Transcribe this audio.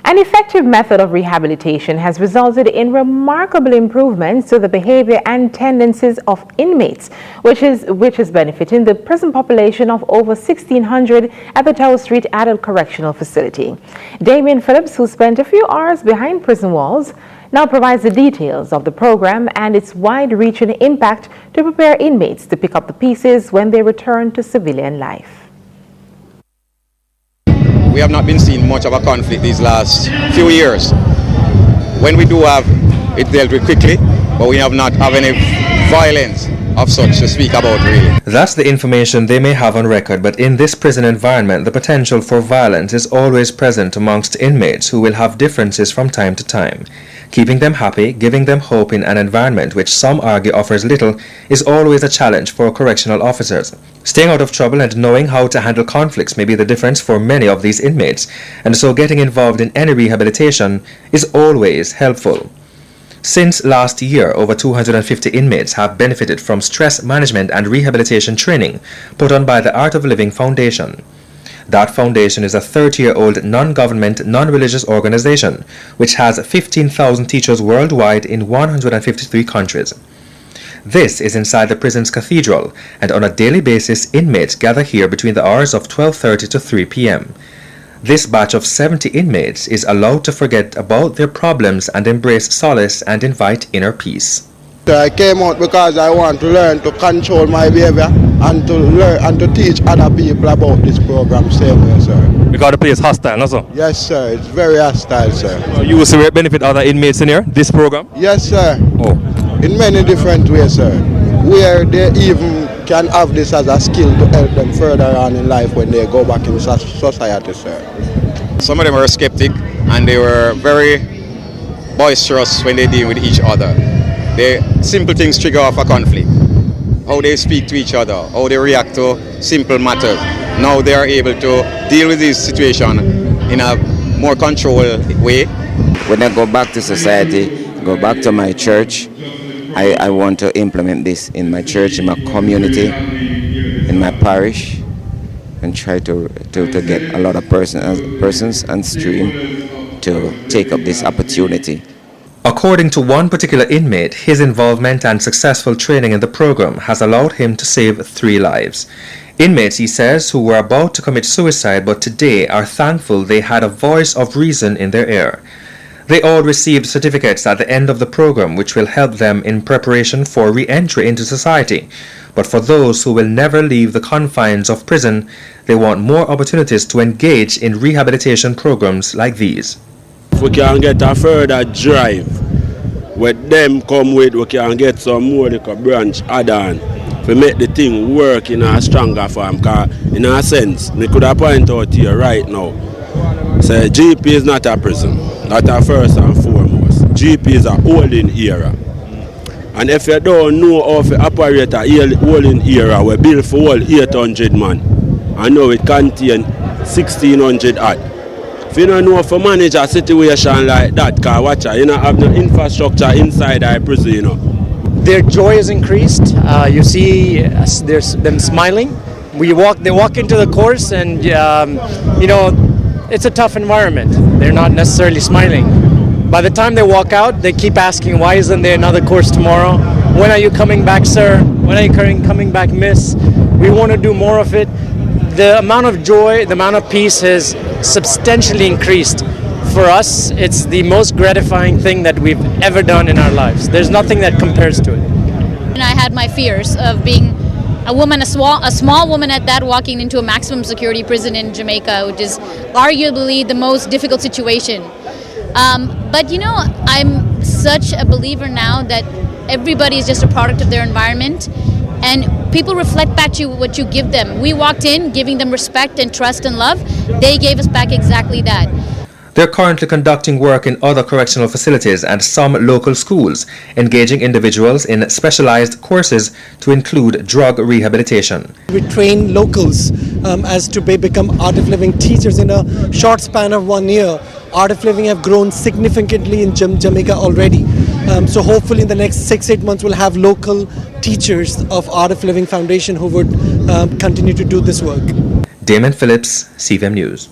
An effective method of rehabilitation has resulted in remarkable improvements to the behavior and tendencies of inmates, which is benefiting the prison population of over 1,600 at the Tower Street Adult Correctional Facility. Damien Phillips, who spent a few hours behind prison walls, now provides the details of the program and its wide-reaching impact to prepare inmates to pick up the pieces when they return to civilian life. We have not been seeing much of a conflict these last few years. When we do have, it dealt with quickly, but we have not have any violence of such to speak about, really. That's the information they may have on record, but in this prison environment, the potential for violence is always present amongst inmates who will have differences from time to time. Keeping them happy, giving them hope in an environment which some argue offers little, is always a challenge for correctional officers. Staying out of trouble and knowing how to handle conflicts may be the difference for many of these inmates, and so getting involved in any rehabilitation is always helpful. Since last year, over 250 inmates have benefited from stress management and rehabilitation training put on by the Art of Living Foundation. That foundation is a 30-year-old non-government, non-religious organization which has 15,000 teachers worldwide in 153 countries. This is inside the prison's cathedral, and on a daily basis, inmates gather here between the hours of 12:30 to 3 p.m. This batch of 70 inmates is allowed to forget about their problems and embrace solace and invite inner peace. I came out because I want to learn to control my behavior and to learn and to teach other people about this program same way, sir. Because the place is hostile, no, sir? Yes, sir. It's very hostile, sir. So you will see benefit other inmates in here, this program? Yes, sir. Oh. In many different ways, sir. Where they even can have this as a skill to help them further on in life when they go back in society, sir. Some of them were skeptic and they were very boisterous when they deal with each other. The simple things trigger off a conflict. How they speak to each other, how they react to simple matters. Now they are able to deal with this situation in a more controlled way. When I go back to society, go back to my church, I want to implement this in my church, in my community, in my parish, and try to get a lot of persons and stream to take up this opportunity. According to one particular inmate, his involvement and successful training in the program has allowed him to save 3 lives. Inmates, he says, who were about to commit suicide but today are thankful they had a voice of reason in their ear. They all received certificates at the end of the program which will help them in preparation for re-entry into society. But for those who will never leave the confines of prison, they want more opportunities to engage in rehabilitation programs like these. If we can get a further drive, with them come with, we can get some more like a branch add-on to make the thing work in a stronger form. Because in a sense, we could have point out here right now, say GP is not a prison, that's a first and foremost. GP is a holding area. And if you don't know how to operate a holding area, we built for all 800 man. And now it contains 1,600 odd. If you don't know how to manage a situation like that, because watch out, you don't have no infrastructure inside our prison, you know. Their joy is increased. You see there's them smiling. They walk into the course and, you know, it's a tough environment. They're not necessarily smiling. By the time they walk out, they keep asking, why isn't there another course tomorrow? When are you coming back, sir? When are you coming back, miss? We want to do more of it. The amount of joy, the amount of peace has substantially increased. For us, it's the most gratifying thing that we've ever done in our lives. There's nothing that compares to it. And I had my fears of being a woman, a small woman at that, walking into a maximum security prison in Jamaica, which is arguably the most difficult situation. But you know, I'm such a believer now that everybody is just a product of their environment, and people reflect back to you what you give them. We walked in giving them respect and trust and love. They gave us back exactly that. They're currently conducting work in other correctional facilities and some local schools, engaging individuals in specialized courses to include drug rehabilitation. We train locals as to become Art of Living teachers in a short span of 1 year. Art of Living have grown significantly in Jamaica already. So hopefully in the next 6-8 months we'll have local teachers of Art of Living Foundation who would continue to do this work. Damien Phillips, CVM News.